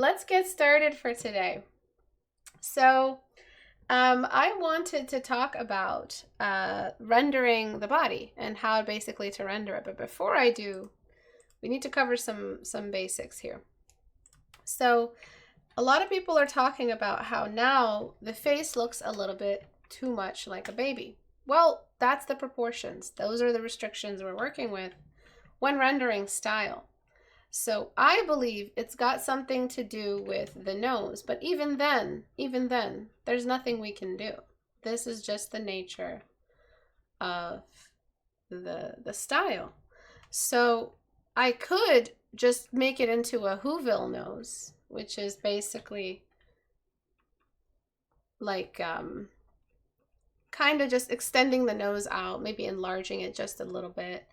Let's get started for today. So, I wanted to talk about rendering the body and how basically to render it. But before I do, we need to cover some basics here. So, a lot of people are talking about how now the face looks a little bit too much like a baby. Well, that's the proportions. Those are the restrictions we're working with when rendering style. So I believe it's got something to do with the nose, but even then, there's nothing we can do. This is just the nature of the style. So I could just make it into a Whoville nose, which is basically like kind of just extending the nose out, maybe enlarging it just a little bit.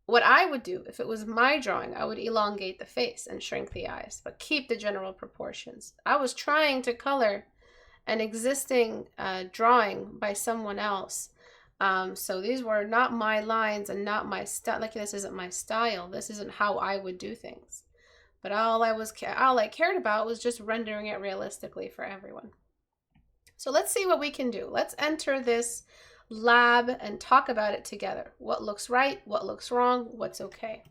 What I would do, if it was my drawing, I would elongate the face and shrink the eyes, but keep the general proportions. I was trying to color an existing drawing by someone else. So these were not my lines and not my style. Like, this isn't my style. This isn't how I would do things. But all I cared about was just rendering it realistically for everyone. So let's see what we can do. Let's enter this lab and talk about it together. What looks right, what looks wrong, what's okay.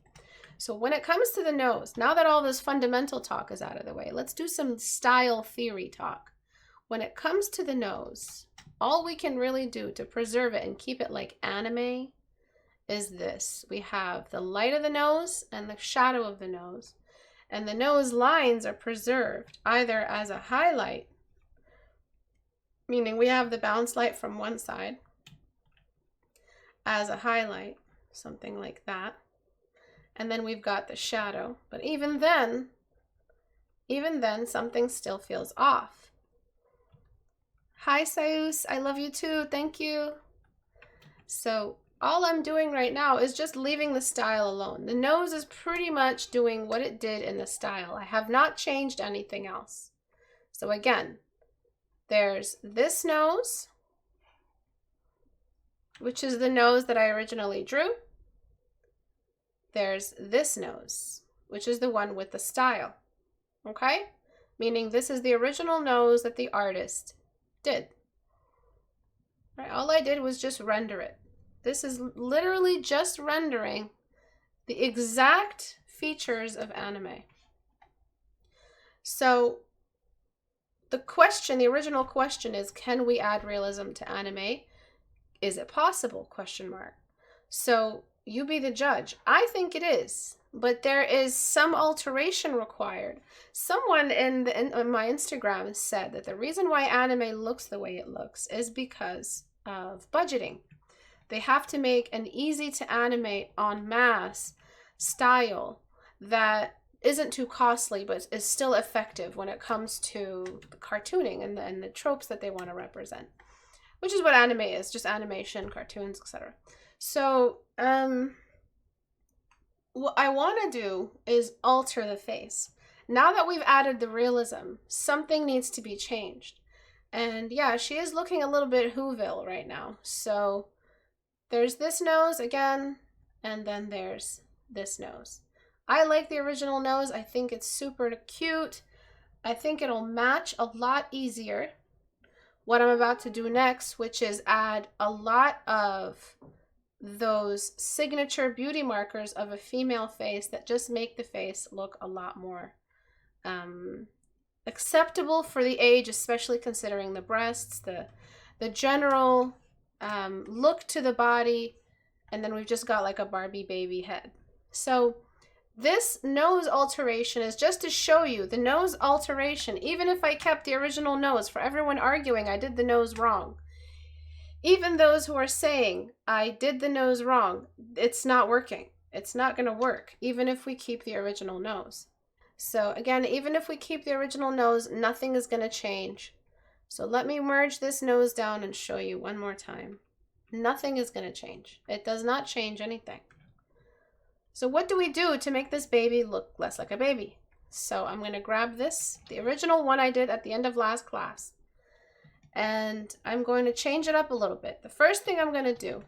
So when it comes to the nose, now that all this fundamental talk is out of the way, let's do some style theory talk. When it comes to the nose, all we can really do to preserve it and keep it like anime is this. We have the light of the nose and the shadow of the nose. And the nose lines are preserved either as a highlight, meaning we have the bounce light from one side, as a highlight, something like that. And then we've got the shadow. But even then, something still feels off. Hi, Sayus. I love you too. Thank you. So all I'm doing right now is just leaving the style alone. The nose is pretty much doing what it did in the style. I have not changed anything else. So again, there's this nose, which is the nose that I originally drew. There's this nose, which is the one with the style, okay? Meaning this is the original nose that the artist did. Right, all I did was just render it. This is literally just rendering the exact features of anime. So the original question is, can we add realism to anime? Is it possible? ? So you be the judge. I think it is, but there is some alteration required. Someone in my Instagram said that the reason why anime looks the way it looks is because of budgeting. They have to make an easy to animate en masse style that isn't too costly but is still effective when it comes to the cartooning and the tropes that they want to represent, which is what anime is, just animation, cartoons, etc. So what I want to do is alter the face. Now that we've added the realism, something needs to be changed. And yeah, she is looking a little bit Whoville right now. So there's this nose again, and then there's this nose. I like the original nose. I think it's super cute. I think it'll match a lot easier what I'm about to do next, which is add a lot of those signature beauty markers of a female face that just make the face look a lot more acceptable for the age, especially considering the breasts, the general look to the body, and then we've just got like a Barbie baby head. So this nose alteration is just to show you the nose alteration. Even if I kept the original nose, for everyone arguing I did the nose wrong, even those who are saying I did the nose wrong, it's not working. It's not going to work, even if we keep the original nose. So again, even if we keep the original nose, nothing is going to change. So let me merge this nose down and show you one more time. Nothing is going to change. It does not change anything. So what do we do to make this baby look less like a baby? So I'm going to grab this, the original one I did at the end of last class, and I'm going to change it up a little bit. The first thing I'm going to do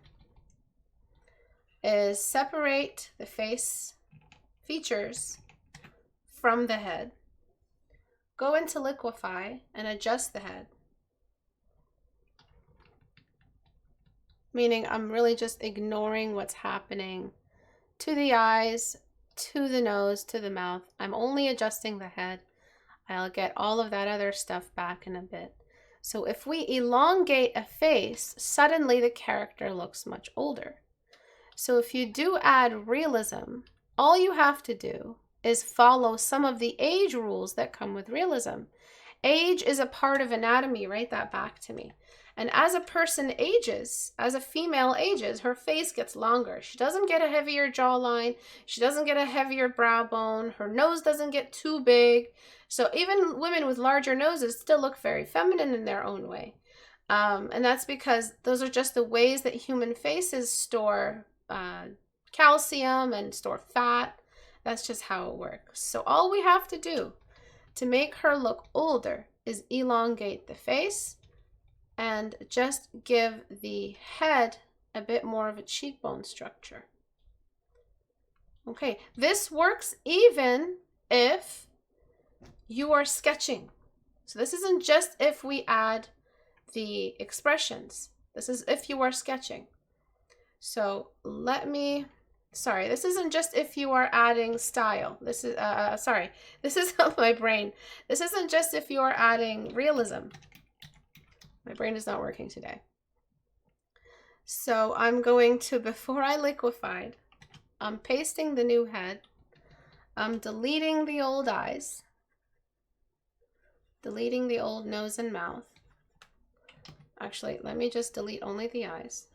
is separate the face features from the head. go into liquefy and adjust the head. Meaning I'm really just ignoring what's happening to the eyes, to the nose, to the mouth. I'm only adjusting the head. I'll get all of that other stuff back in a bit. So if we elongate a face, suddenly the character looks much older. So if you do add realism, all you have to do is follow some of the age rules that come with realism. Age is a part of anatomy. Write that back to me. And as a person ages, as a female ages, her face gets longer. She doesn't get a heavier jawline. She doesn't get a heavier brow bone. Her nose doesn't get too big. So even women with larger noses still look very feminine in their own way. And that's because those are just the ways that human faces store calcium and store fat. That's just how it works. So all we have to do to make her look older is elongate the face and just give the head a bit more of a cheekbone structure. Okay, this works even if you are sketching. So this isn't just if we add the expressions. This is if you are sketching. So this isn't just if you are adding style. This is, this is my brain. This isn't just if you are adding realism. My brain is not working today. So I'm going to, before I liquefied, I'm pasting the new head. I'm deleting the old eyes. Deleting the old nose and mouth. Actually, let me just delete only the eyes.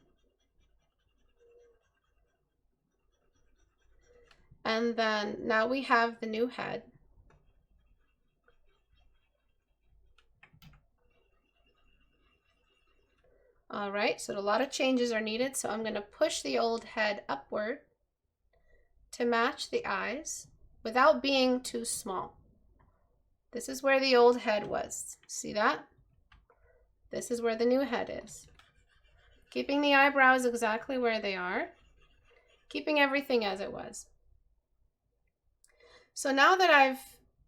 And then now we have the new head. All right, so a lot of changes are needed. So I'm going to push the old head upward to match the eyes without being too small. This is where the old head was. See that? This is where the new head is. Keeping the eyebrows exactly where they are. Keeping everything as it was. So now that I've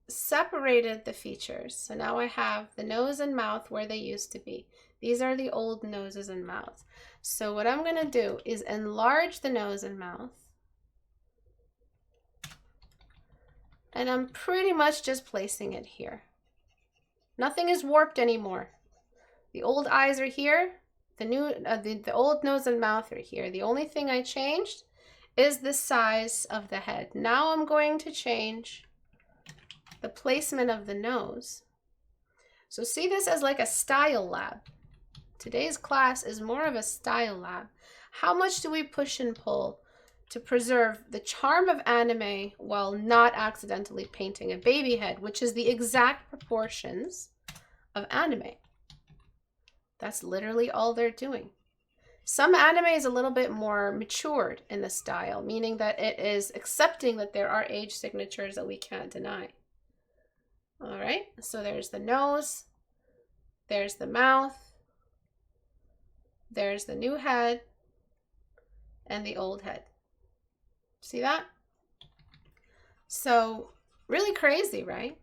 separated the features, so now I have the nose and mouth where they used to be. These are the old noses and mouths. So what I'm going to do is enlarge the nose and mouth. And I'm pretty much just placing it here. Nothing is warped anymore. The old eyes are here. The old nose and mouth are here. The only thing I changed is the size of the head. Now I'm going to change the placement of the nose. So see this as like a style lab. Today's class is more of a style lab. How much do we push and pull to preserve the charm of anime while not accidentally painting a baby head, which is the exact proportions of anime? That's literally all they're doing. Some anime is a little bit more matured in the style, meaning that it is accepting that there are age signatures that we can't deny. All right, so there's the nose, there's the mouth, there's the new head, and the old head. See that? So really crazy, right?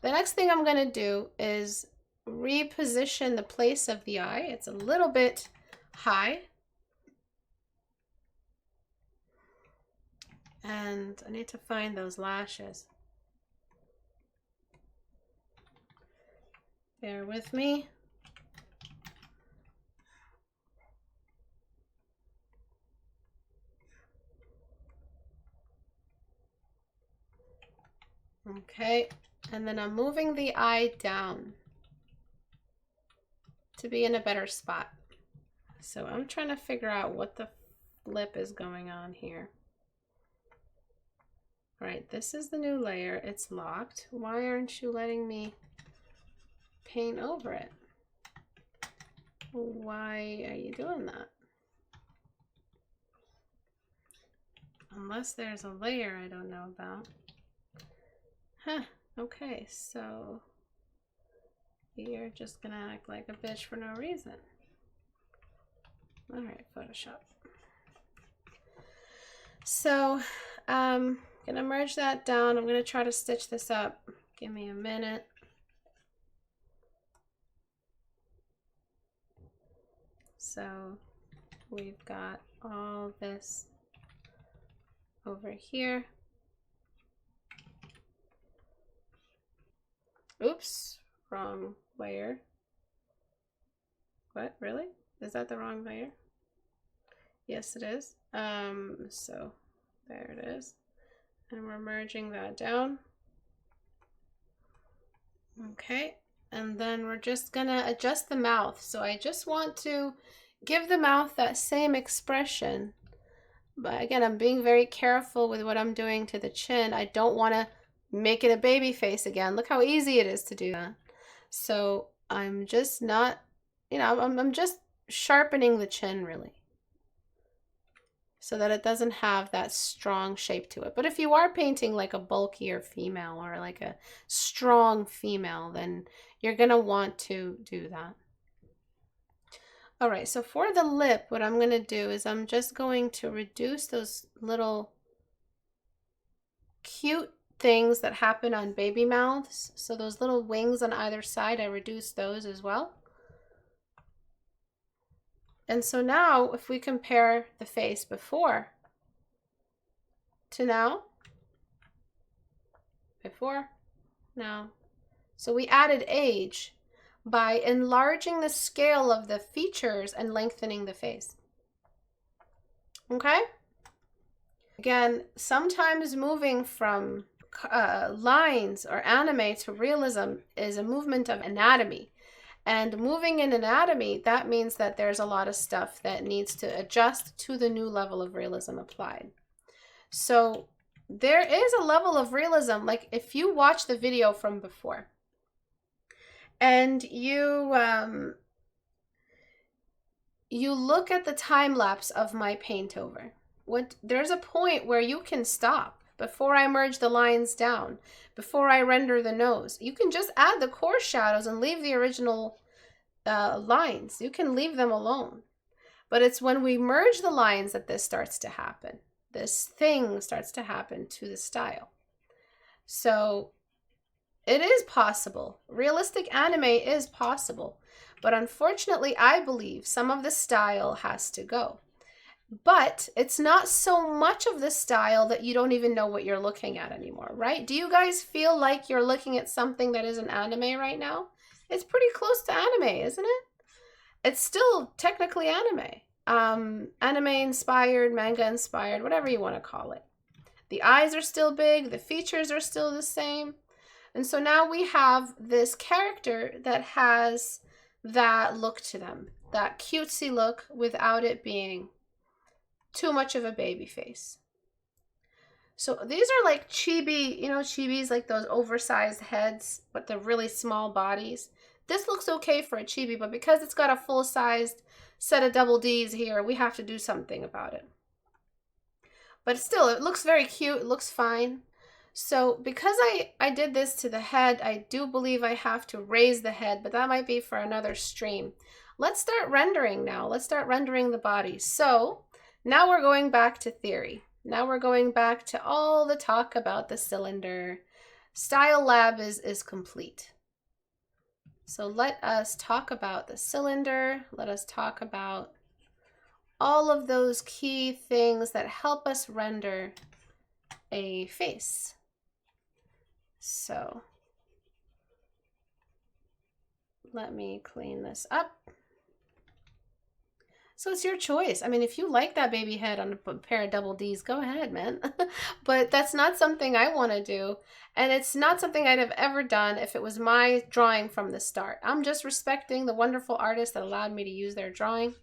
The next thing I'm going to do is reposition the place of the eye. It's a little bit high. And I need to find those lashes. Bear with me. Okay, and then I'm moving the eye down to be in a better spot. So I'm trying to figure out what the flip is going on here. Right, this is the new layer. It's locked. Why aren't you letting me paint over it? Why are you doing that? Unless there's a layer I don't know about. Huh, okay, so you're just gonna act like a bitch for no reason. All right, Photoshop. So, gonna merge that down. I'm gonna try to stitch this up. Give me a minute. So we've got all this over here. Oops, wrong layer. What, really? Is that the wrong layer? Yes, it is. So there it is. And we're merging that down. Okay, and then we're just gonna adjust the mouth. So I just want to give the mouth that same expression. But again, I'm being very careful with what I'm doing to the chin. I don't want to make it a baby face again. Look how easy it is to do that. So I'm just not, you know, I'm just sharpening the chin really, so that it doesn't have that strong shape to it. But if you are painting like a bulkier female or like a strong female, then you're gonna want to do that. All right, so for the lip, what I'm gonna do is I'm just going to reduce those little cute things that happen on baby mouths. So those little wings on either side, I reduce those as well. And so now if we compare the face before to now, before, now. So we added age by enlarging the scale of the features and lengthening the face. Okay? Again, sometimes moving from lines or anime to realism is a movement of anatomy. And moving in anatomy, that means that there's a lot of stuff that needs to adjust to the new level of realism applied. So there is a level of realism, like if you watch the video from before and you look at the time lapse of my paint over, there's a point where you can stop before I merge the lines down, before I render the nose. You can just add the core shadows and leave the original lines. You can leave them alone. But it's when we merge the lines that this starts to happen. This thing starts to happen to the style. So it is possible. Realistic anime is possible. But unfortunately, I believe some of the style has to go. But it's not so much of the style that you don't even know what you're looking at anymore, right? Do you guys feel like you're looking at something that is an anime right now? It's pretty close to anime, isn't it? It's still technically anime. Anime inspired, manga inspired, whatever you want to call it. The eyes are still big, the features are still the same. And so now we have this character that has that look to them, that cutesy look without it being too much of a baby face. So these are like chibi, you know, chibis, like those oversized heads, but the really small bodies. This looks okay for a chibi, but because it's got a full-sized set of double Ds here, we have to do something about it. But still, it looks very cute. It looks fine. So because I did this to the head, I do believe I have to raise the head, but that might be for another stream. Let's start rendering now. Let's start rendering the body. So now we're going back to theory. Now we're going back to all the talk about the cylinder. Style Lab is complete. So let us talk about the cylinder. Let us talk about all of those key things that help us render a face. So let me clean this up. So it's your choice. I mean, if you like that baby head on a pair of double Ds, go ahead, man. But that's not something I want to do. And it's not something I'd have ever done if it was my drawing from the start. I'm just respecting the wonderful artist that allowed me to use their drawing.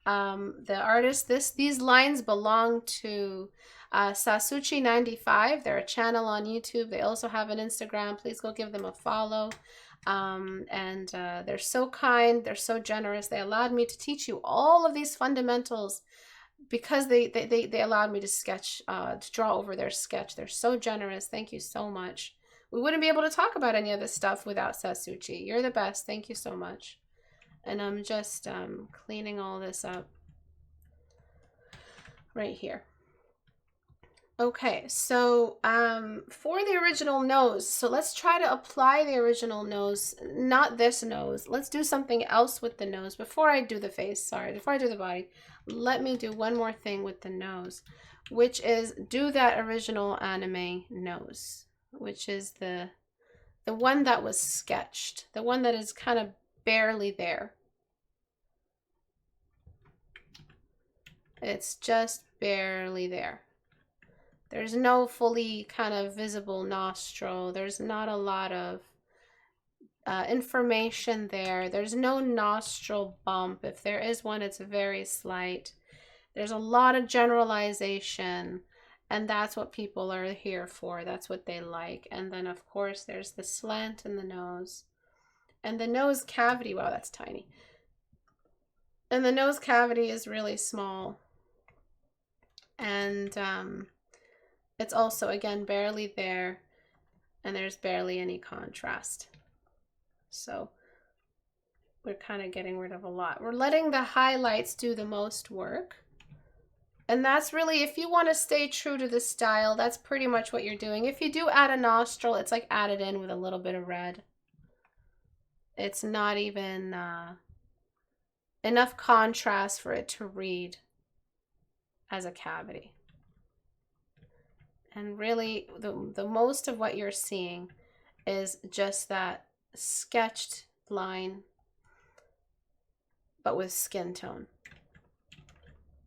The artist, these lines belong to Sasuchi95. They're a channel on YouTube. They also have an Instagram. Please go give them a follow. They're so kind, they're so generous. They allowed me to teach you all of these fundamentals because they allowed me to sketch, to draw over their sketch. They're so generous. Thank you so much. We wouldn't be able to talk about any of this stuff without Sasuchi. You're the best. Thank you so much. And I'm just cleaning all this up right here. Okay, so for the original nose, so let's try to apply the original nose, not this nose. Let's do something else with the nose before I do the face, sorry, before I do the body. Let me do one more thing with the nose, which is do that original anime nose, which is the one that was sketched, the one that is kind of barely there. It's just barely there. There's no fully kind of visible nostril. There's not a lot of information there. There's no nostril bump. If there is one, it's very slight. There's a lot of generalization, and that's what people are here for. That's what they like. And then, of course, there's the slant in the nose. And the nose cavity, wow, that's tiny. And the nose cavity is really small. And it's also, again, barely there, and there's barely any contrast. So we're kind of getting rid of a lot. We're letting the highlights do the most work. And that's really, if you want to stay true to the style, that's pretty much what you're doing. If you do add a nostril, it's like added in with a little bit of red. It's not even enough contrast for it to read as a cavity. And really, the most of what you're seeing is just that sketched line, but with skin tone.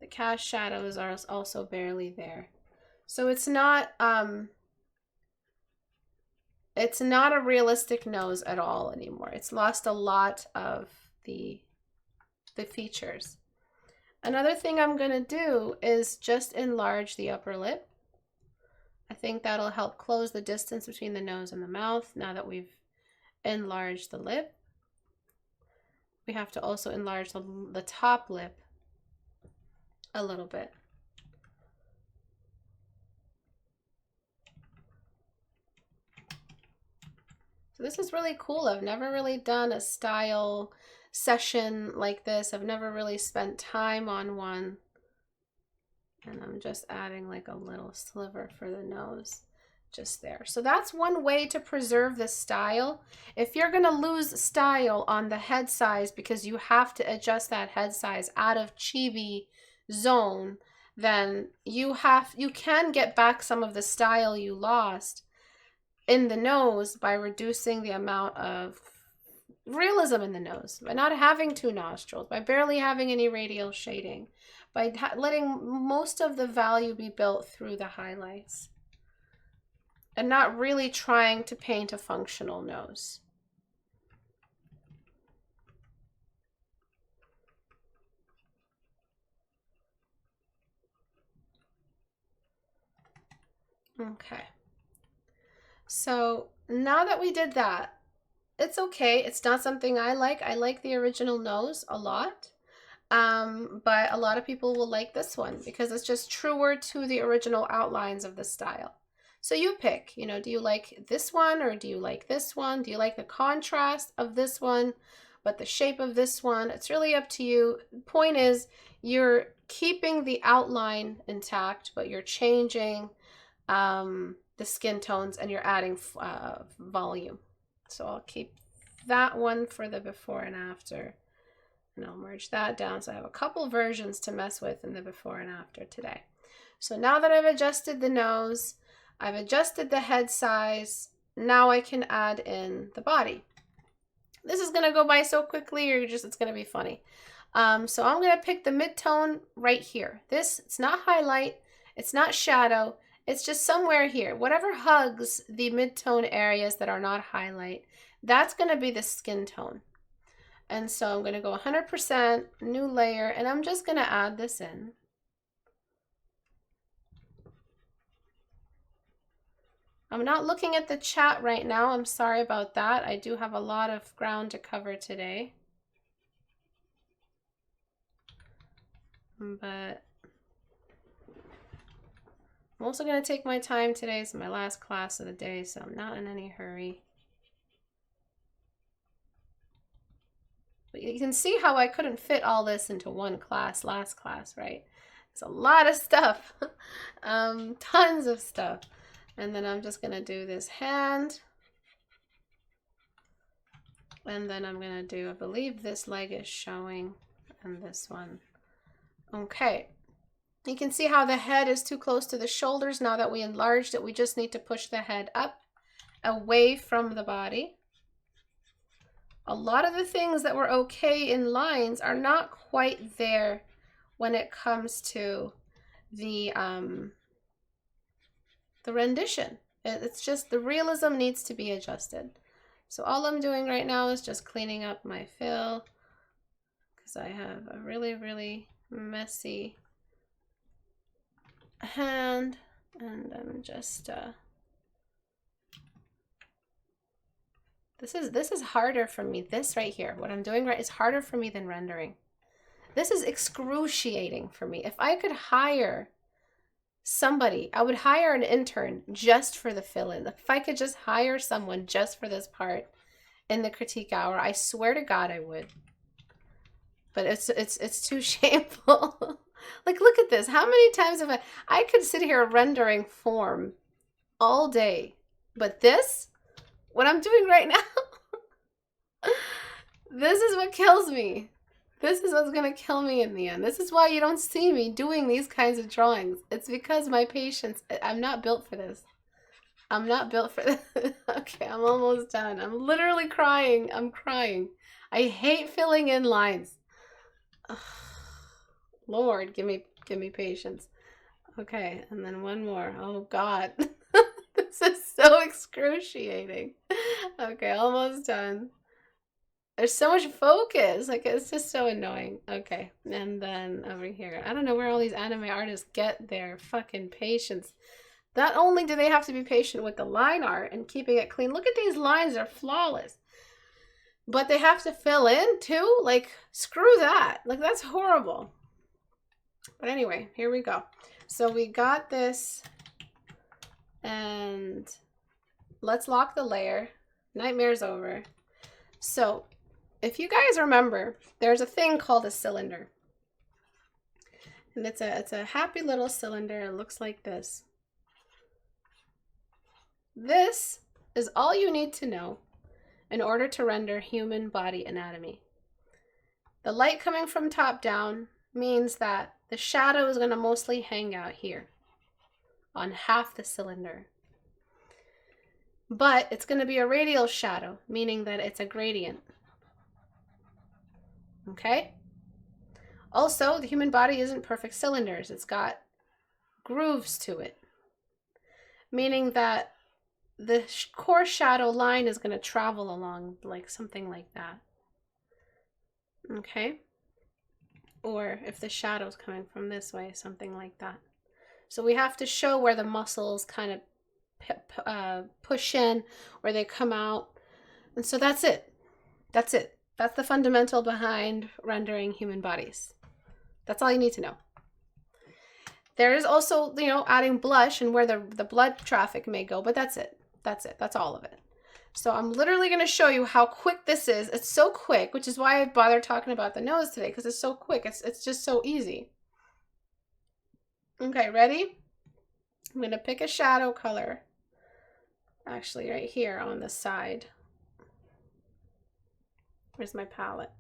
The cast shadows are also barely there. So it's not a realistic nose at all anymore. It's lost a lot of the features. Another thing I'm gonna do is just enlarge the upper lip. I think that'll help close the distance between the nose and the mouth now that we've enlarged the lip. We have to also enlarge the top lip a little bit. So this is really cool. I've never really done a style session like this. I've never really spent time on one. And I'm just adding like a little sliver for the nose just there. So that's one way to preserve the style. If you're gonna lose style on the head size because you have to adjust that head size out of chibi zone, then you can get back some of the style you lost in the nose by reducing the amount of realism in the nose, by not having two nostrils, by barely having any radial shading, by letting most of the value be built through the highlights and not really trying to paint a functional nose. Okay. So now that we did that, it's okay. It's not something I like. I like the original nose a lot. But a lot of people will like this one because it's just truer to the original outlines of the style. So you pick, you know, do you like this one or do you like this one? Do you like the contrast of this one, but the shape of this one? It's really up to you. Point is, you're keeping the outline intact, but you're changing the skin tones and you're adding volume. So I'll keep that one for the before and after. And I'll merge that down. So I have a couple versions to mess with in the before and after today. So now that I've adjusted the nose, I've adjusted the head size, now I can add in the body. This is gonna go by so quickly, or it's gonna be funny. So I'm gonna pick the mid-tone right here. It's not highlight, it's not shadow, it's just somewhere here. Whatever hugs the mid-tone areas that are not highlight, that's gonna be the skin tone. And so I'm going to go 100%, new layer, and I'm just going to add this in. I'm not looking at the chat right now. I'm sorry about that. I do have a lot of ground to cover today. But I'm also going to take my time today. It's my last class of the day, so I'm not in any hurry. But you can see how I couldn't fit all this into one class, last class, right? It's a lot of stuff. Tons of stuff. And then I'm just gonna do this hand. And then I'm gonna do, I believe this leg is showing, and this one. Okay. You can see how the head is too close to the shoulders. Now that we enlarged it, we just need to push the head up, away from the body. A lot of the things that were okay in lines are not quite there when it comes to the rendition. It's just the realism needs to be adjusted. So all I'm doing right now is just cleaning up my fill, because I have a really, really messy hand, and I'm just this is harder for me. This right here, what I'm doing right, is harder for me than rendering. This is excruciating for me. If I could hire somebody, I would hire an intern just for the fill-in. If I could just hire someone just for this part in the critique hour, I swear to God I would. But it's too shameful. Like, look at this. How many times have I could sit here rendering form all day. But this, what I'm doing right now, this is what kills me. This is what's going to kill me in the end. This is why you don't see me doing these kinds of drawings. It's because my patience, I'm not built for this. I'm not built for this. Okay, I'm almost done. I'm literally crying. I'm crying. I hate filling in lines. Ugh. Lord, give me patience. Okay, and then one more. Oh God. This is so excruciating. Okay, almost done. There's so much focus. Like, it's just so annoying. Okay, and then over here. I don't know where all these anime artists get their fucking patience. Not only do they have to be patient with the line art and keeping it clean. Look at these lines. They're flawless. But they have to fill in too? Like, screw that. Like, that's horrible. But anyway, here we go. So we got this. And let's lock the layer. Nightmare's over. So if you guys remember, there's a thing called a cylinder. And it's a happy little cylinder. It looks like this. This is all you need to know in order to render human body anatomy. The light coming from top down means that the shadow is going to mostly hang out here on half the cylinder. But it's going to be a radial shadow, meaning that it's a gradient. Okay? Also, the human body isn't perfect cylinders. It's got grooves to it, meaning that the core shadow line is going to travel along like something like that. Okay? Or if the shadow's coming from this way, something like that. So we have to show where the muscles kind of push in, where they come out. And so that's it. That's it. That's the fundamental behind rendering human bodies. That's all you need to know. There is also, you know, adding blush and where the blood traffic may go, but that's it. That's it. That's all of it. So I'm literally going to show you how quick this is. It's so quick, which is why I bothered talking about the nose today, because it's so quick. It's just so easy. Okay, ready? I'm going to pick a shadow color. Actually, right here on the side. Where's my palette?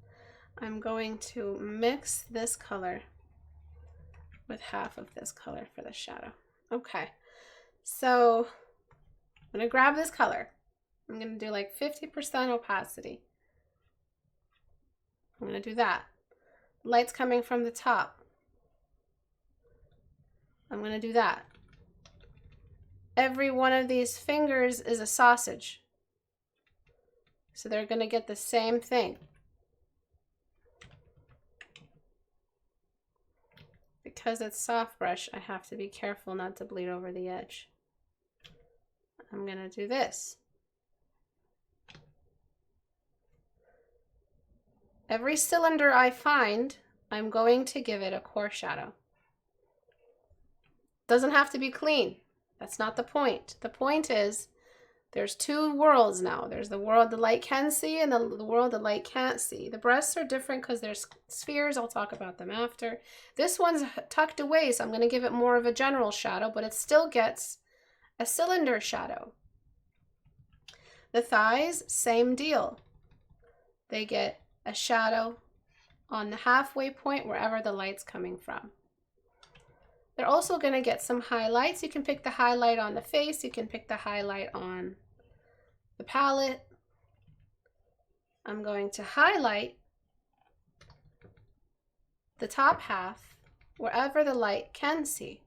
I'm going to mix this color with half of this color for the shadow. Okay, so I'm going to grab this color. I'm going to do like 50% opacity. I'm going to do that. Light's coming from the top. I'm going to do that. Every one of these fingers is a sausage. So they're going to get the same thing. Because it's soft brush, I have to be careful not to bleed over the edge. I'm going to do this. Every cylinder I find, I'm going to give it a core shadow. Doesn't have to be clean. That's not the point. The point is There's two worlds now. There's the world the light can see and the world the light can't see. The breasts are different because there's spheres. I'll talk about them after. This one's tucked away, so I'm going to give it more of a general shadow, but it still gets a cylinder shadow. The thighs, same deal. They get a shadow on the halfway point wherever the light's coming from. They're also going to get some highlights. You can pick the highlight on the face. You can pick the highlight on the palette. I'm going to highlight the top half wherever the light can see.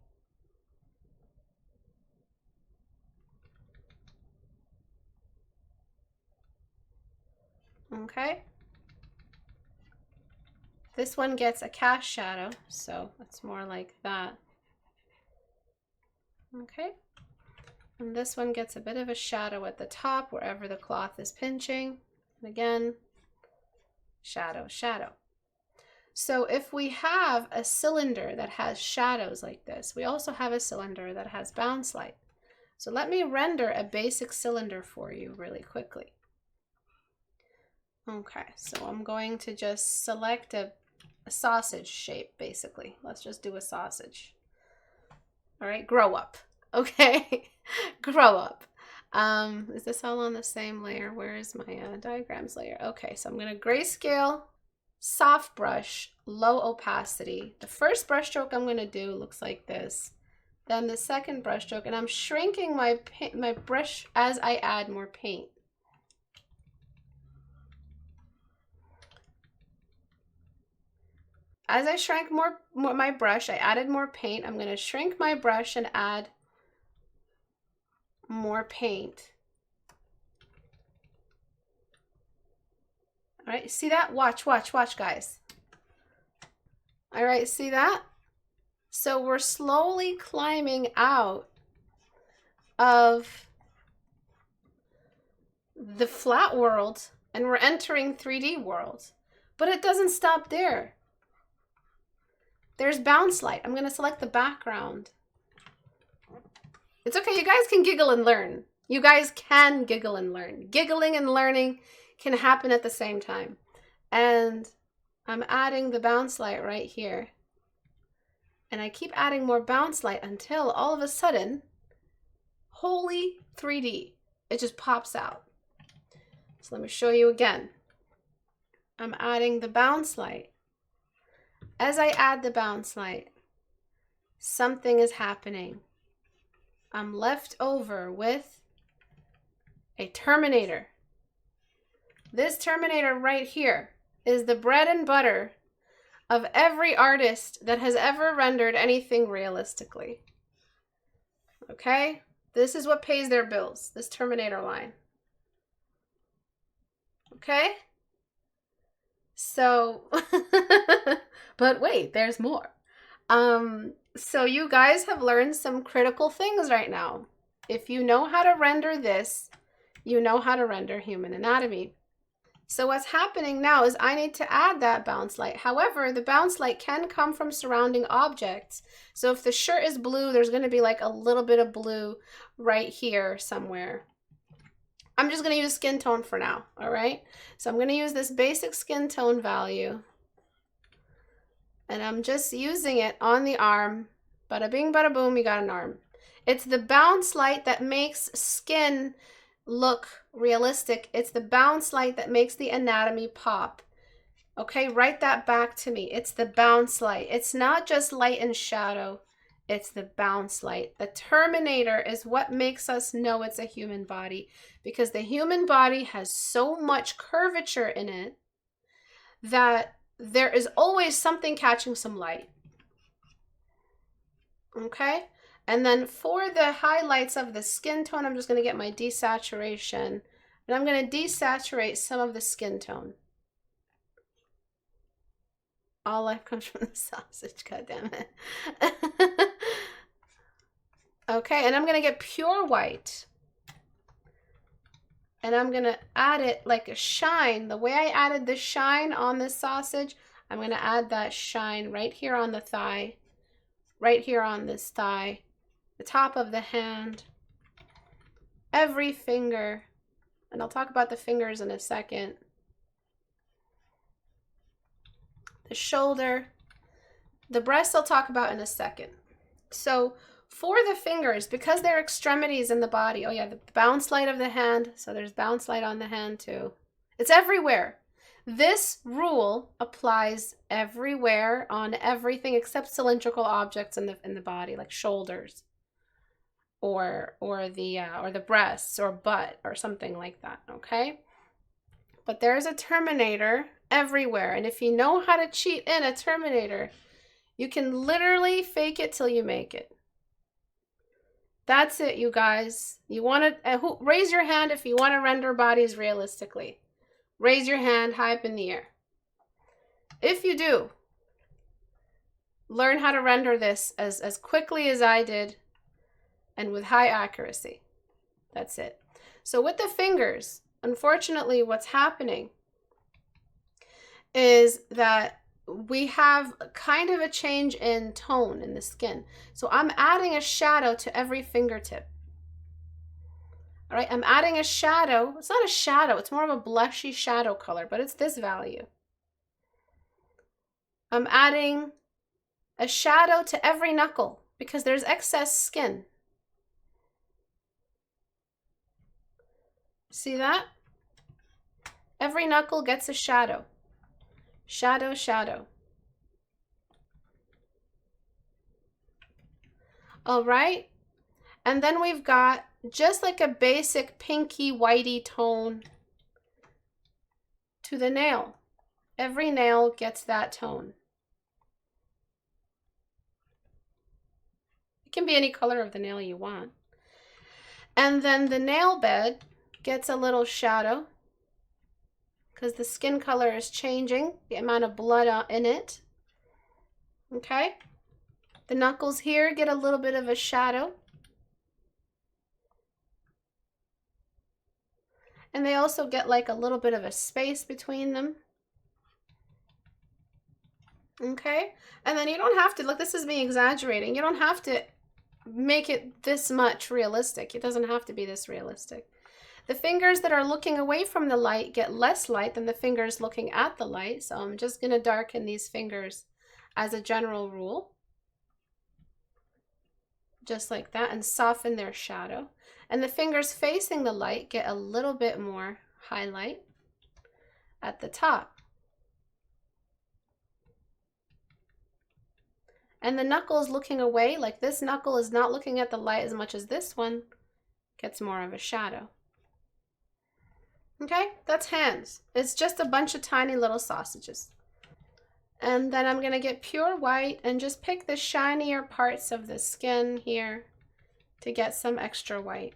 Okay. This one gets a cast shadow, so it's more like that. Okay. And this one gets a bit of a shadow at the top wherever the cloth is pinching. And again, shadow, shadow. So if we have a cylinder that has shadows like this, we also have a cylinder that has bounce light. So let me render a basic cylinder for you really quickly. Okay, so I'm going to just select a sausage shape, basically. Let's just do a sausage. All right, grow up. Okay, grow up. Is this all on the same layer? Where is my diagrams layer? Okay, so I'm going to grayscale, soft brush, low opacity. The first brush stroke I'm going to do looks like this. Then the second brush stroke, and I'm shrinking my brush as I add more paint. As I shrank more my brush, I added more paint. I'm going to shrink my brush and add more paint. All right, see that? Watch, watch, watch, guys. All right, see that? So we're slowly climbing out of the flat world and we're entering 3D world. But it doesn't stop there. There's bounce light. I'm going to select the background. It's okay. You guys can giggle and learn. You guys can giggle and learn. Giggling and learning can happen at the same time. And I'm adding the bounce light right here. And I keep adding more bounce light until all of a sudden, holy 3D, it just pops out. So let me show you again. I'm adding the bounce light. As I add the bounce light, something is happening. I'm left over with a Terminator. This Terminator right here is the bread and butter of every artist that has ever rendered anything realistically. Okay? This is what pays their bills, this Terminator line. Okay? So, but wait, there's more. So you guys have learned some critical things right now. If you know how to render this, you know how to render human anatomy. So what's happening now is I need to add that bounce light. However, the bounce light can come from surrounding objects. So if the shirt is blue, there's going to be like a little bit of blue right here somewhere. I'm just going to use skin tone for now, all right? So I'm going to use this basic skin tone value. And I'm just using it on the arm. Bada bing, bada boom, you got an arm. It's the bounce light that makes skin look realistic. It's the bounce light that makes the anatomy pop. Okay, write that back to me. It's the bounce light. It's not just light and shadow. It's the bounce light. The Terminator is what makes us know it's a human body, because the human body has so much curvature in it that there is always something catching some light. Okay? And then for the highlights of the skin tone, I'm just going to get my desaturation. And I'm going to desaturate some of the skin tone. All life comes from the sausage, goddammit. Okay, and I'm going to get pure white. And I'm going to add it like a shine. The way I added the shine on this sausage, I'm going to add that shine right here on the thigh. Right here on this thigh. The top of the hand. every finger, and I'll talk about the fingers in a second. The shoulder, the breast I'll talk about in a second. So for the fingers, because they're extremities in the body, oh yeah, the bounce light of the hand, so there's bounce light on the hand too. It's everywhere. This rule applies everywhere on everything except cylindrical objects in the body, like shoulders or the breasts or butt or something like that, okay? But there's a terminator everywhere, and if you know how to cheat in a terminator, you can literally fake it till you make it. That's it, you guys. You want to raise your hand if you want to render bodies realistically. Raise your hand high up in the air. If you do, learn how to render this as quickly as I did and with high accuracy. That's it. So with the fingers, unfortunately, what's happening is that we have kind of a change in tone in the skin. So I'm adding a shadow to every fingertip. All right, I'm adding a shadow. It's not a shadow, it's more of a blushy shadow color, but it's this value. I'm adding a shadow to every knuckle because there's excess skin. See that? Every knuckle gets a shadow. Shadow, shadow. All right, and then we've got just like a basic pinky whitey tone to the nail. Every nail gets that tone. It can be any color of the nail you want. And then the nail bed gets a little shadow because the skin color is changing, the amount of blood in it. Okay? The knuckles here get a little bit of a shadow. And they also get like a little bit of a space between them. Okay? And then you don't have to, look, this is me exaggerating. You don't have to make it this much realistic. It doesn't have to be this realistic. The fingers that are looking away from the light get less light than the fingers looking at the light. So I'm just going to darken these fingers as a general rule. Just like that, and soften their shadow. And the fingers facing the light get a little bit more highlight at the top. And the knuckles looking away, like this knuckle is not looking at the light as much as this one, gets more of a shadow. Okay, that's hands. It's just a bunch of tiny little sausages. And then I'm gonna get pure white and just pick the shinier parts of the skin here to get some extra white.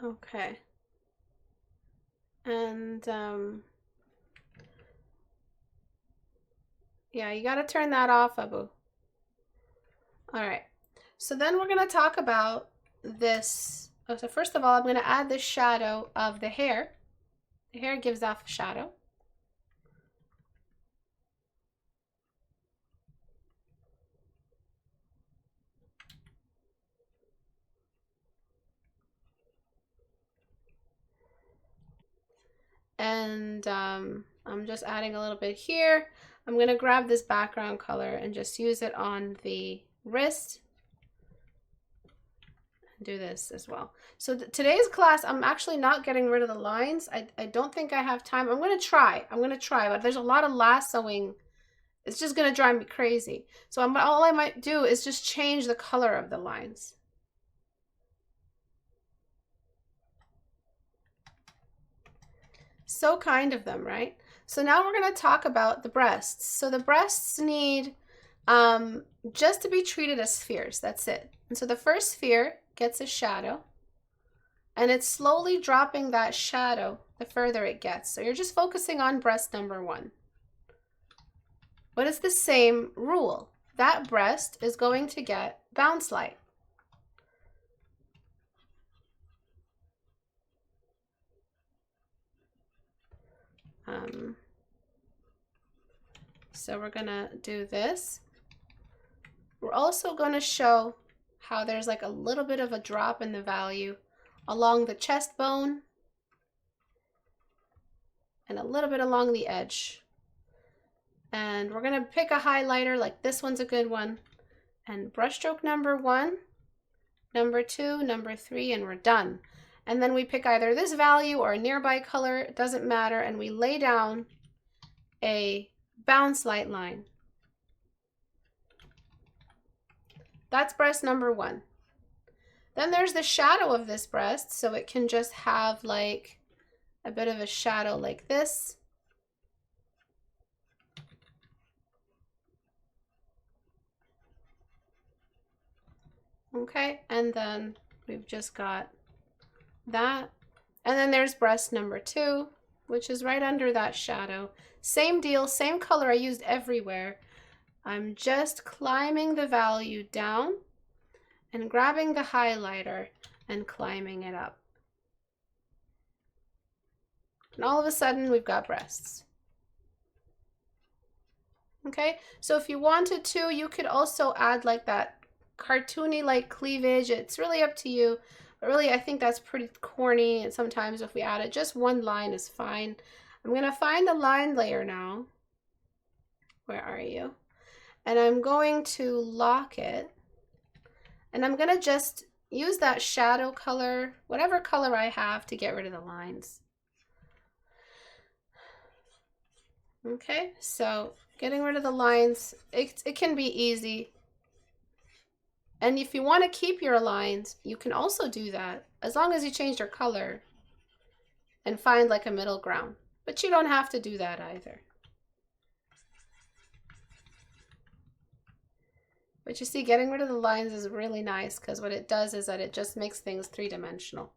Okay. And yeah, you gotta turn that off, Abu. All right. So then we're gonna talk about this. Oh, so first of all, I'm gonna add the shadow of the hair. The hair gives off a shadow. And I'm just adding a little bit here. I'm going to grab this background color and just use it on the wrist. Do this as well. So today's class, I'm actually not getting rid of the lines. I don't think I have time. I'm going to try, but there's a lot of lassoing. It's just going to drive me crazy. So all I might do is just change the color of the lines. So kind of them, right? So now we're going to talk about the breasts. So the breasts need just to be treated as spheres. That's it. And so the first sphere gets a shadow, and it's slowly dropping that shadow the further it gets. So you're just focusing on breast number 1. But it's the same rule. That breast is going to get bounce light. So we're gonna do this. We're also gonna show how there's like a little bit of a drop in the value along the chest bone and a little bit along the edge. And we're gonna pick a highlighter, like this one's a good one. And brushstroke number 1, number 2, number 3, and we're done. And then we pick either this value or a nearby color, it doesn't matter, and we lay down a bounce light line. That's breast number 1. Then there's the shadow of this breast, so it can just have like a bit of a shadow like this. Okay, and then we've just got that. And then there's breast number 2, which is right under that shadow. Same deal, same color I used everywhere. I'm just climbing the value down and grabbing the highlighter and climbing it up. And all of a sudden we've got breasts. Okay, so if you wanted to, you could also add like that cartoony like cleavage. It's really up to you, but really I think that's pretty corny, and sometimes if we add it, just one line is fine. I'm gonna find the line layer now. Where are you? And I'm going to lock it, and I'm gonna just use that shadow color, whatever color I have, to get rid of the lines. Okay, so getting rid of the lines, it can be easy. And if you want to keep your lines, you can also do that, as long as you change your color and find like a middle ground. But you don't have to do that either. But you see, getting rid of the lines is really nice, because what it does is that it just makes things three-dimensional.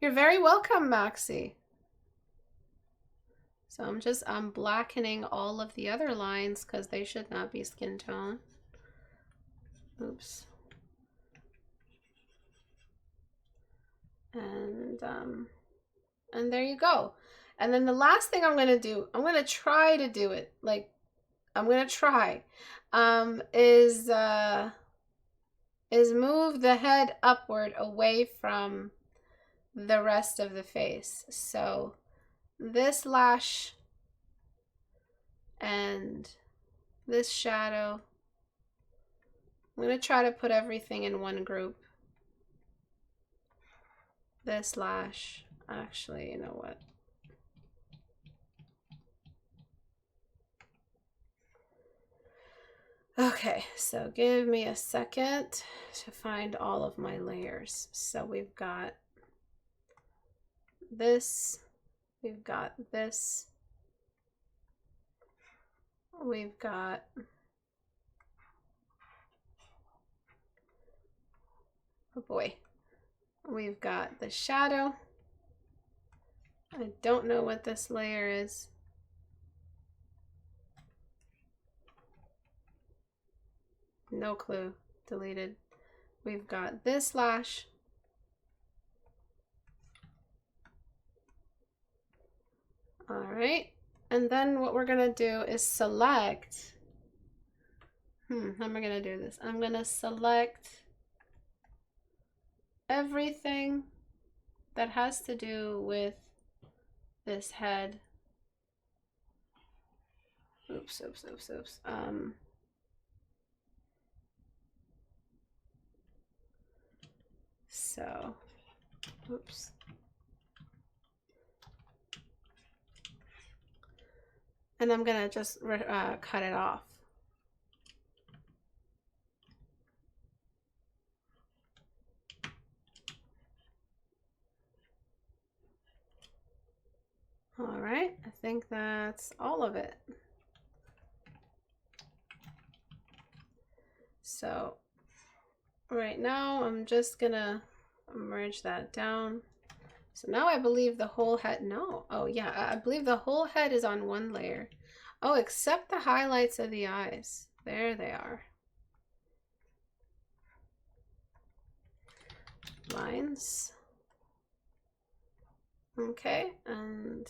You're very welcome, Maxie. So I'm blackening all of the other lines because they should not be skin tone. Oops. And there you go. And then the last thing I'm gonna do, I'm gonna try to do it. Like, I'm gonna try. Is move the head upward away from the rest of the face. So this lash and this shadow, I'm going to try to put everything in one group. This lash, actually, you know what? Okay, so give me a second to find all of my layers. So we've got this, we've got this, we've got oh boy, we've got the shadow. I don't know what this layer is. No clue. Deleted. We've got this lash. All right. And then what we're going to do is select. How am I going to do this? I'm going to select everything that has to do with this head. Oops. So, oops. And I'm gonna just cut it off. All right, I think that's all of it. So right now I'm just gonna merge that down. So now I believe the whole head, no, oh yeah, I believe the whole head is on one layer. Oh, except the highlights of the eyes. There they are. lines. Okay, and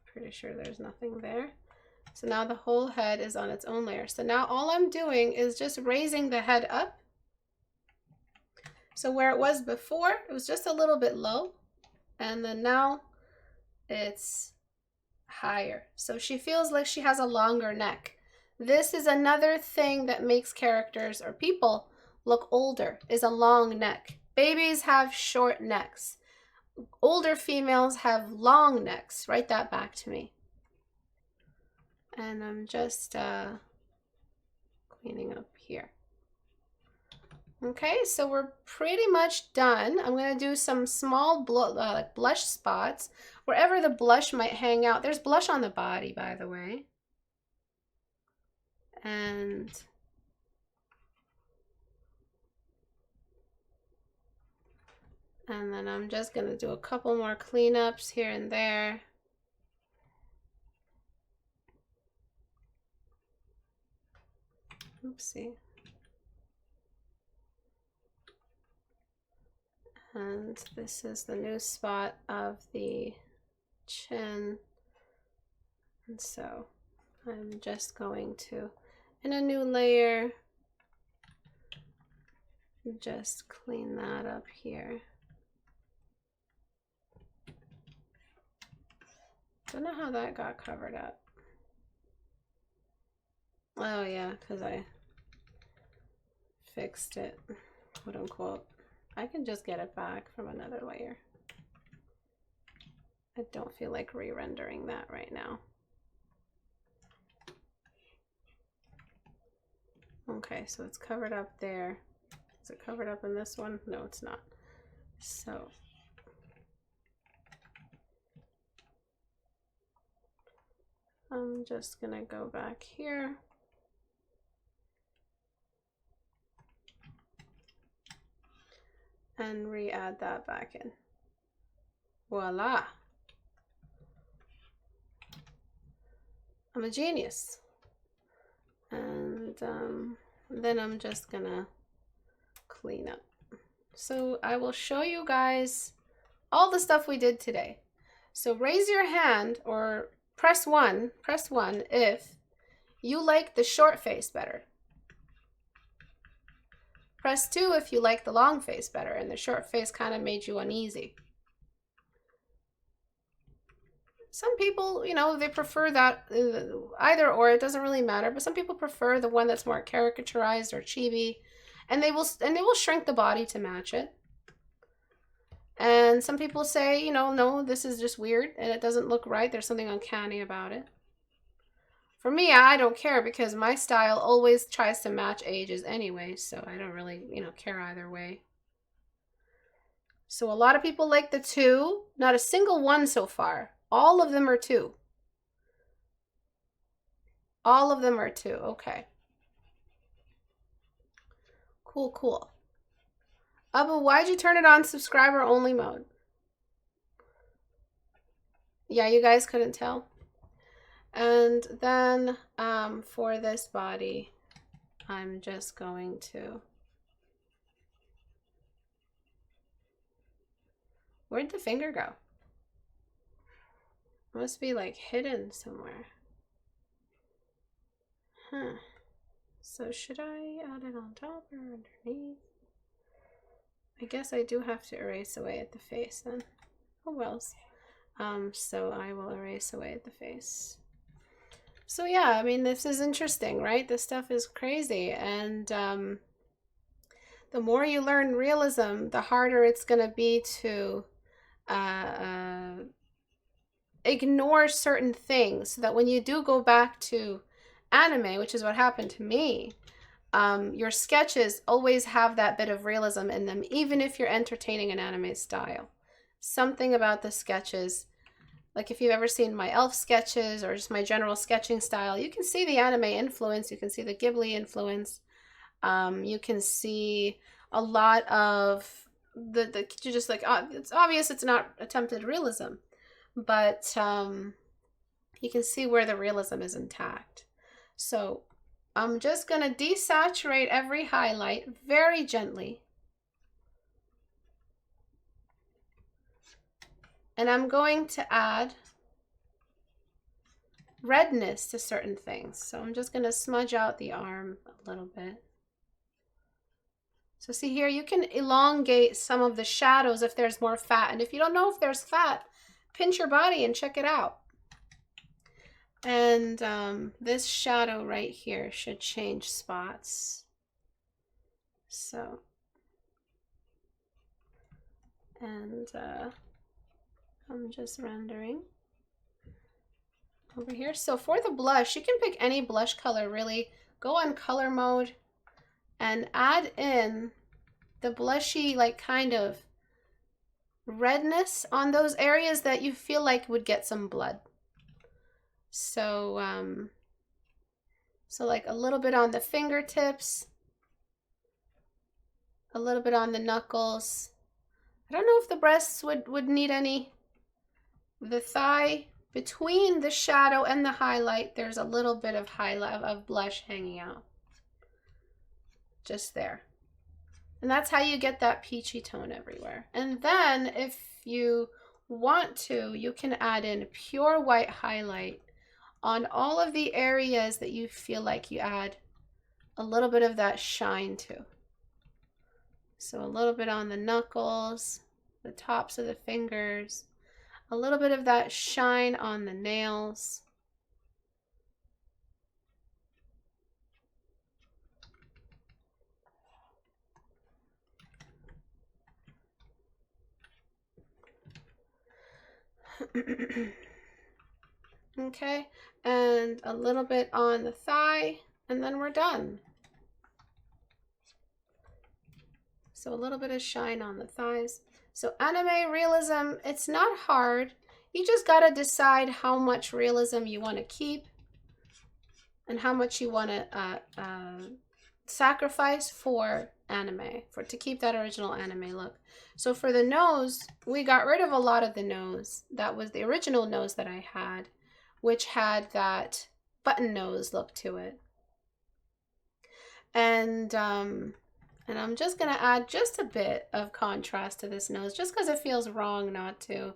pretty sure there's nothing there. So now the whole head is on its own layer. So now all I'm doing is just raising the head up. So where it was before, it was just a little bit low. And then now it's higher. So she feels like she has a longer neck. This is another thing that makes characters or people look older, is a long neck. Babies have short necks. Older females have long necks. Write that back to me. And I'm just cleaning up here. Okay, so we're pretty much done. I'm going to do some small like blush spots wherever the blush might hang out. There's blush on the body, by the way. And then I'm just going to do a couple more cleanups here and there. Oopsie. And this is the new spot of the chin. And so I'm just going to, in a new layer, just clean that up here. Don't know how that got covered up. Oh yeah, because I fixed it, quote unquote. I can just get it back from another layer. I don't feel like re-rendering that right now. Okay, so it's covered up there. Is it covered up in this one? No, it's not. So I'm just gonna go back here. And re-add that back in. Voila. I'm a genius. And then I'm just gonna clean up. So I will show you guys all the stuff we did today. So raise your hand or press one if you like the short face better. Press 2 if you like the long face better and the short face kind of made you uneasy. Some people, you know, they prefer that either or, it doesn't really matter, but some people prefer the one that's more caricaturized or chibi, and they will shrink the body to match it. And some people say, you know, no, this is just weird and it doesn't look right. There's something uncanny about it. For me, I don't care because my style always tries to match ages anyway, so I don't really, you know, care either way. So a lot of people like the 2, not a single one so far. All of them are 2. All of them are 2, okay. Cool, cool. Abu, why'd you turn it on subscriber only mode? Yeah, you guys couldn't tell. And then for this body, I'm just going to... Where'd the finger go? It must be like hidden somewhere. Huh. So should I add it on top or underneath? I guess I do have to erase away at the face then. Oh well. So I will erase away at the face. So yeah, I mean, this is interesting, right? This stuff is crazy. And the more you learn realism, the harder it's going to be to ignore certain things, so that when you do go back to anime, which is what happened to me, your sketches always have that bit of realism in them, even if you're entertaining an anime style. Something about the sketches, like if you've ever seen my elf sketches or just my general sketching style, you can see the anime influence, you can see the Ghibli influence, you can see a lot of the you're just like, oh, it's obvious it's not attempted realism, but you can see where the realism is intact. So I'm just going to desaturate every highlight very gently. And I'm going to add redness to certain things. So I'm just going to smudge out the arm a little bit. So see here, you can elongate some of the shadows if there's more fat. And if you don't know if there's fat, pinch your body and check it out. And this shadow right here should change spots. So, and I'm just rendering over here. So for the blush, you can pick any blush color, really. Go on color mode and add in the blushy, like, kind of redness on those areas that you feel like would get some blood. So, so like a little bit on the fingertips, a little bit on the knuckles. I don't know if the breasts would need any. The thigh, between the shadow and the highlight, there's a little bit of highlight of blush hanging out. Just there. And that's how you get that peachy tone everywhere. And then if you want to, you can add in pure white highlight on all of the areas that you feel like you add a little bit of that shine to. So a little bit on the knuckles, the tops of the fingers, a little bit of that shine on the nails. Okay, and a little bit on the thigh, and then we're done. So a little bit of shine on the thighs. So anime realism, it's not hard. You just gotta decide how much realism you want to keep and how much you want to sacrifice for anime, to keep that original anime look. So for the nose, we got rid of a lot of the nose. That was the original nose that I had, which had that button nose look to it. And I'm just going to add just a bit of contrast to this nose, just because it feels wrong not to,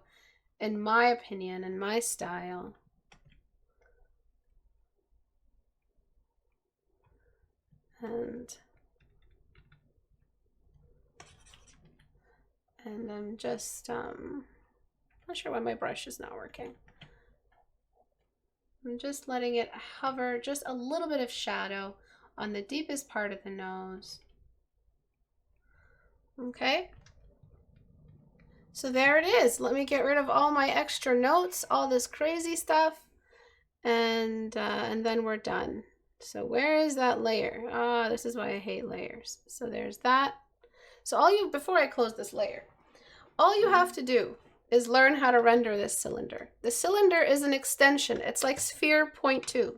in my opinion, in my style. And I'm just, not sure why my brush is not working. I'm just letting it hover just a little bit of shadow on the deepest part of the nose. Okay. So there it is. Let me get rid of all my extra notes, all this crazy stuff, and then we're done. So where is that layer? Ah, this is why I hate layers. So there's that. So before I close this layer, all you have to do is learn how to render this cylinder. The cylinder is an extension. It's like sphere 0.2.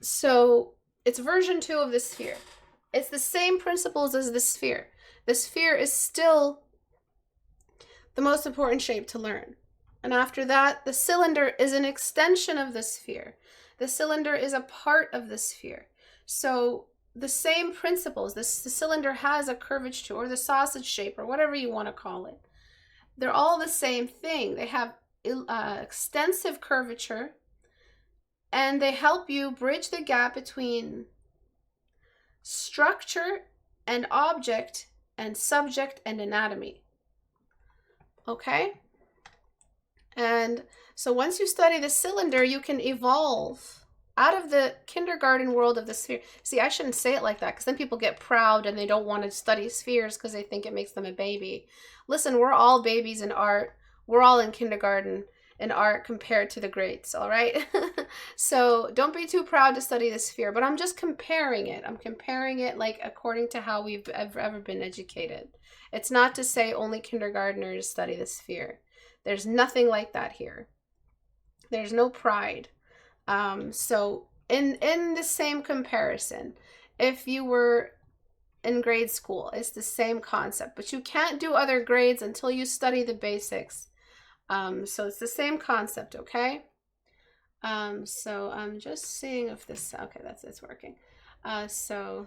So it's version 2 of the sphere. It's the same principles as the sphere. The sphere is still the most important shape to learn. And after that, the cylinder is an extension of the sphere. The cylinder is a part of the sphere. So the same principles, the cylinder has a curvature, or the sausage shape, or whatever you want to call it. They're all the same thing. They have extensive curvature, and they help you bridge the gap between structure and object and subject and anatomy. Okay? And so once you study the cylinder, you can evolve out of the kindergarten world of the sphere. See, I shouldn't say it like that, because then people get proud and they don't want to study spheres because they think it makes them a baby. Listen, we're all babies in art. We're all in kindergarten in art compared to the greats, all right? So don't be too proud to study the sphere, but I'm just comparing it. I'm comparing it like according to how we've ever been educated. It's not to say only kindergartners study the sphere. There's nothing like that here. There's no pride. So in the same comparison, if you were in grade school, it's the same concept, but you can't do other grades until you study the basics. So it's the same concept, okay? So I'm just seeing if this, okay, it's working. So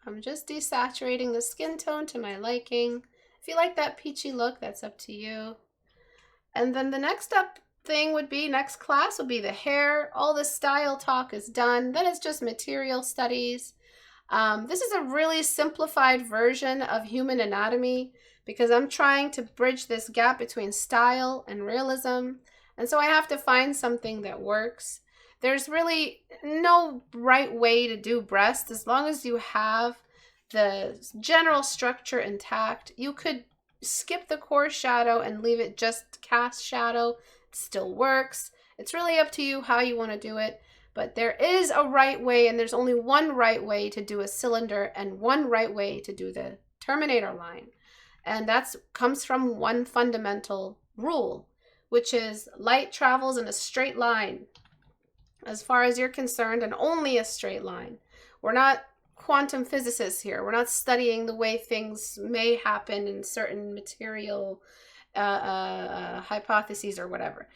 I'm just desaturating the skin tone to my liking. If you like that peachy look, that's up to you. And then the next up thing would be, next class would be the hair. All the style talk is done. Then it's just material studies. This is a really simplified version of human anatomy because I'm trying to bridge this gap between style and realism. And so I have to find something that works. There's really no right way to do breasts as long as you have the general structure intact. You could skip the core shadow and leave it just cast shadow. It still works. It's really up to you how you want to do it. But there is a right way, and there's only one right way to do a cylinder and one right way to do the Terminator line. And that comes from one fundamental rule, which is light travels in a straight line as far as you're concerned, and only a straight line. We're not quantum physicists here. We're not studying the way things may happen in certain material hypotheses or whatever.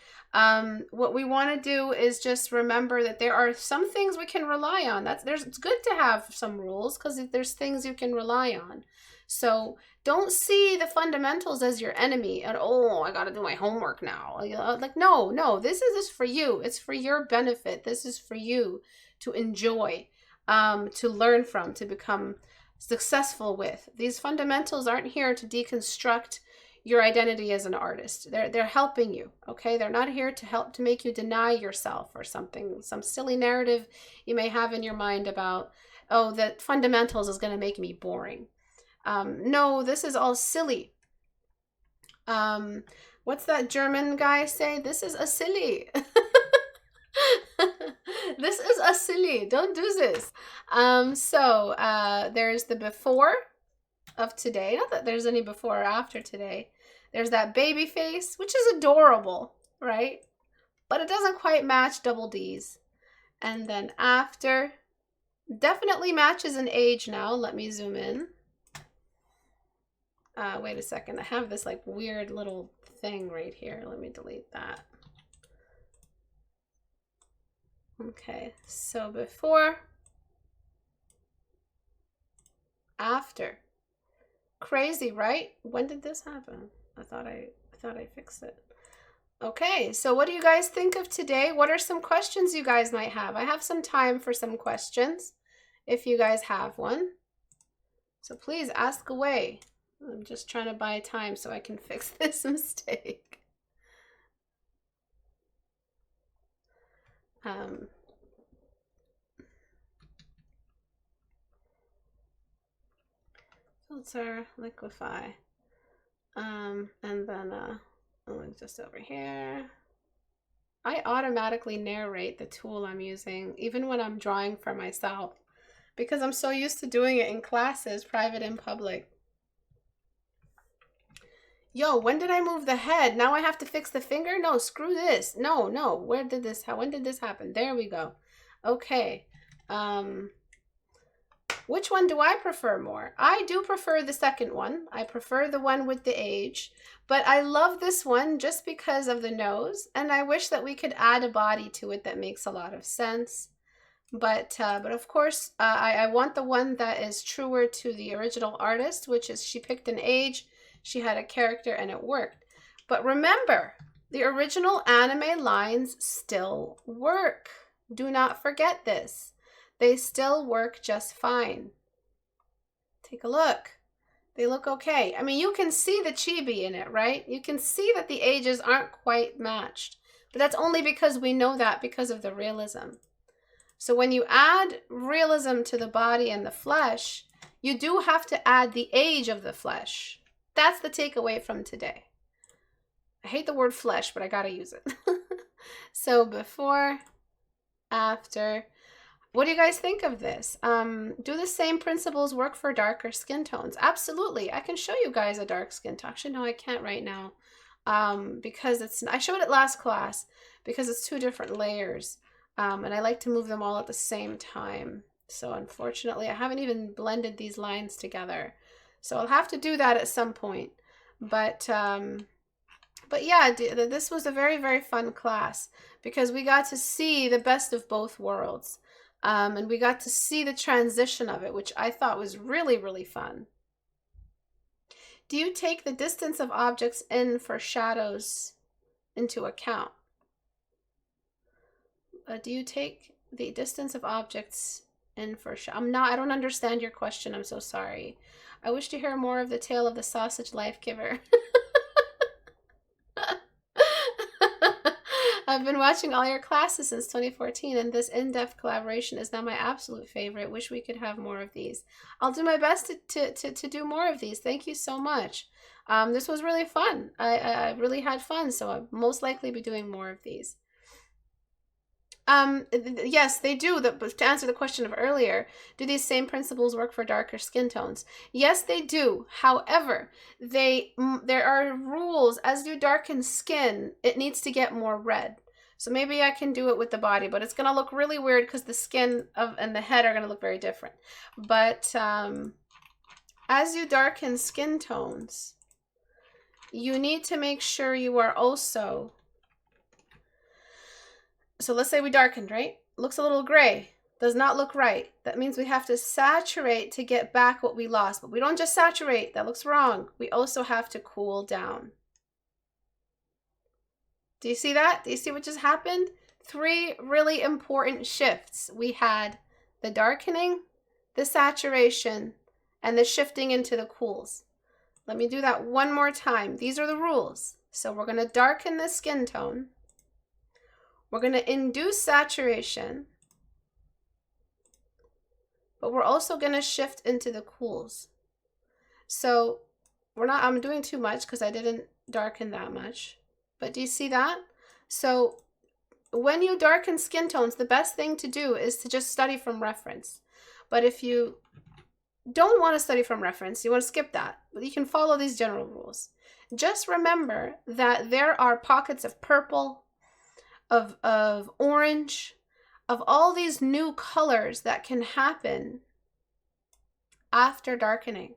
What we want to do is just remember that there are some things we can rely on. It's good to have some rules because there's things you can rely on. So don't see the fundamentals as your enemy and, oh, I got to do my homework now. Like, no, this is for you. It's for your benefit. This is for you to enjoy, to learn from, to become successful with. These fundamentals aren't here to deconstruct your identity as an artist. They're helping you, okay? They're not here to help to make you deny yourself or something, some silly narrative you may have in your mind about, oh, the fundamentals is going to make me boring. No, this is all silly. What's that German guy say? This is a silly. This is a silly. Don't do this. There's the before of today. Not that there's any before or after today. There's that baby face, which is adorable, right? But it doesn't quite match double D's. And then after, definitely matches an age now. Let me zoom in. Wait a second. I have this like weird little thing right here. Let me delete that. Okay, so before, after. Crazy, right? When did this happen? I thought I fixed it. Okay, so what do you guys think of today? What are some questions you guys might have? I have some time for some questions if you guys have one. So please ask away. I'm just trying to buy time so I can fix this mistake. Filter, liquefy. And then just over here. I automatically narrate the tool I'm using, even when I'm drawing for myself, because I'm so used to doing it in classes, private and public. Yo, when did I move the head? Now I have to fix the finger? No, screw this. No. When did this happen? There we go. Okay. Which one do I prefer more? I do prefer the second one. I prefer the one with the age, but I love this one just because of the nose, and I wish that we could add a body to it that makes a lot of sense. But of course, I want the one that is truer to the original artist, which is she picked an age, she had a character, and it worked. But remember, the original anime lines still work. Do not forget this. They still work just fine. Take a look. They look okay. I mean, you can see the chibi in it, right? You can see that the ages aren't quite matched. But that's only because we know that because of the realism. So when you add realism to the body and the flesh, you do have to add the age of the flesh. That's the takeaway from today. I hate the word flesh, but I gotta use it. So before, after. What do you guys think of this? Do the same principles work for darker skin tones? Absolutely. I can show you guys a dark skin tone. Actually, no, I can't right now. Because I showed it last class because it's 2 different layers. And I like to move them all at the same time. So unfortunately, I haven't even blended these lines together. So I'll have to do that at some point. But yeah, this was a very, very fun class because we got to see the best of both worlds. And we got to see the transition of it, which I thought was really, really fun. Do you take the distance of objects in for shadows into account. Do you take the distance of objects in for sure? I don't understand your question. I'm so sorry. I wish to hear more of the tale of the sausage life giver. I've been watching all your classes since 2014, and this in-depth collaboration is now my absolute favorite. Wish we could have more of these. I'll do my best to do more of these. Thank you so much. This was really fun. I really had fun, so I'll most likely be doing more of these. Yes, they do. To answer the question of earlier, do these same principles work for darker skin tones? Yes, they do. However, there are rules. As you darken skin, it needs to get more red. So maybe I can do it with the body, but it's going to look really weird because the skin and the head are going to look very different. But as you darken skin tones, you need to make sure you are also... So let's say we darkened, right? Looks a little gray. Does not look right. That means we have to saturate to get back what we lost. But we don't just saturate. That looks wrong. We also have to cool down. Do you see that? Do you see what just happened? 3 really important shifts. We had the darkening, the saturation, and the shifting into the cools. Let me do that one more time. These are the rules. So we're going to darken the skin tone. We're going to induce saturation, but we're also going to shift into the cools. So I'm doing too much because I didn't darken that much, but do you see that? So when you darken skin tones, the best thing to do is to just study from reference. But if you don't want to study from reference, you want to skip that, but you can follow these general rules. Just remember that there are pockets of purple, of orange, of all these new colors that can happen after darkening,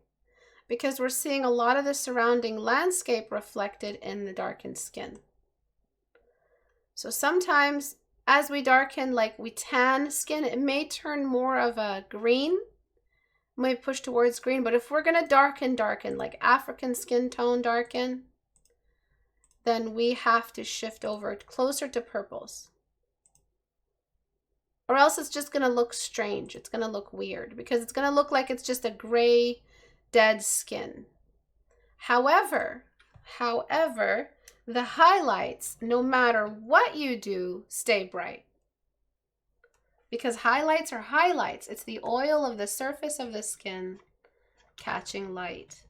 because we're seeing a lot of the surrounding landscape reflected in the darkened skin. So sometimes as we darken, like we tan skin, it may turn more of a green, may push towards green, but if we're going to darken like African skin tone darken, then we have to shift over closer to purples. Or else it's just going to look strange. It's going to look weird because it's going to look like it's just a gray, dead skin. However, the highlights, no matter what you do, stay bright. Because highlights are highlights. It's the oil of the surface of the skin catching light.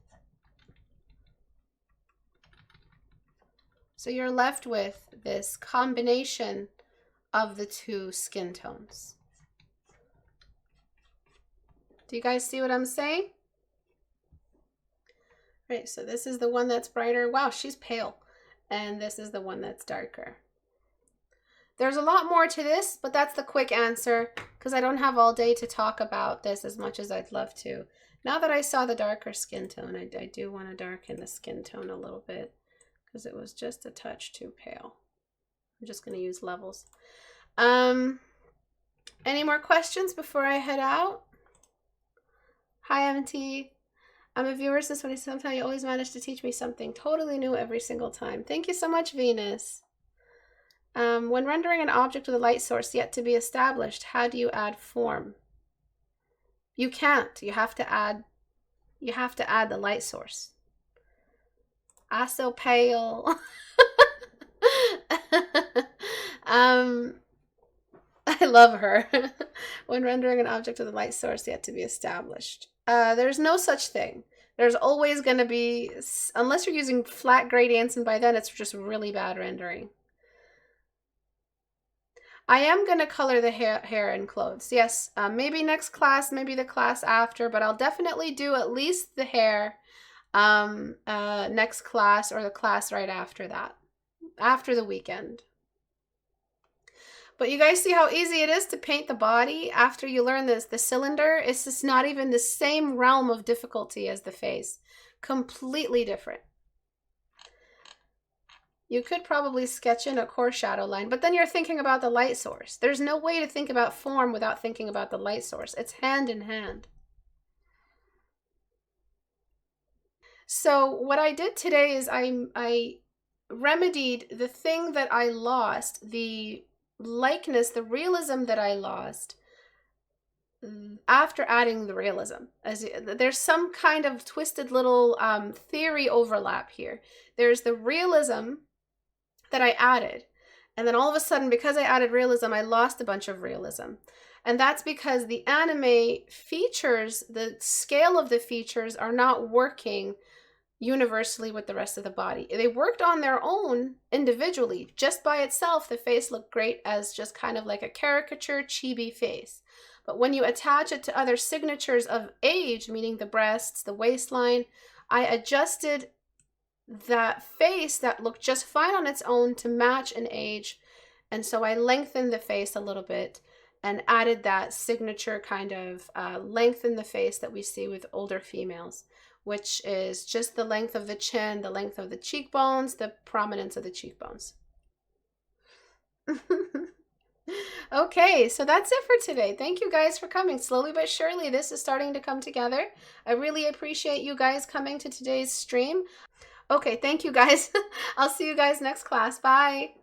So you're left with this combination of the 2 skin tones. Do you guys see what I'm saying? Right, so this is the one that's brighter. Wow, she's pale. And this is the one that's darker. There's a lot more to this, but that's the quick answer because I don't have all day to talk about this as much as I'd love to. Now that I saw the darker skin tone, I do want to darken the skin tone a little bit, because it was just a touch too pale. I'm just going to use levels. Any more questions before I head out? Hi, MT. I'm a viewer since 2017. You always manage to teach me something totally new every single time. Thank you so much, Venus. When rendering an object with a light source yet to be established, how do you add form? You can't. You have to add the light source. I so pale. I love her. When rendering an object with a light source yet to be established. There's no such thing. There's always going to be, unless you're using flat gradients, and by then it's just really bad rendering. I am going to color the hair and clothes. Yes, maybe next class, maybe the class after, but I'll definitely do at least the hair next class or the class right after that, after the weekend. But you guys see how easy it is to paint the body after you learn this. The cylinder is just not even the same realm of difficulty as the face. Completely different. You could probably sketch in a core shadow line, but then you're thinking about the light source. There's no way to think about form without thinking about the light source. It's hand in hand. So what I did today is I remedied the thing that I lost, the likeness, the realism that I lost after adding the realism. As there's some kind of twisted little theory overlap here. There's the realism that I added, and then all of a sudden, because I added realism, I lost a bunch of realism. And that's because the anime features, the scale of the features are not working universally with the rest of the body. They worked on their own individually. Just by itself, the face looked great as just kind of like a caricature chibi face. But when you attach it to other signatures of age, meaning the breasts, the waistline, I adjusted that face that looked just fine on its own to match an age. And so I lengthened the face a little bit and added that signature kind of length in the face that we see with older females, which is just the length of the chin, the length of the cheekbones, the prominence of the cheekbones. Okay, so that's it for today. Thank you guys for coming. Slowly but surely, this is starting to come together. I really appreciate you guys coming to today's stream. Okay, thank you guys. I'll see you guys next class. Bye.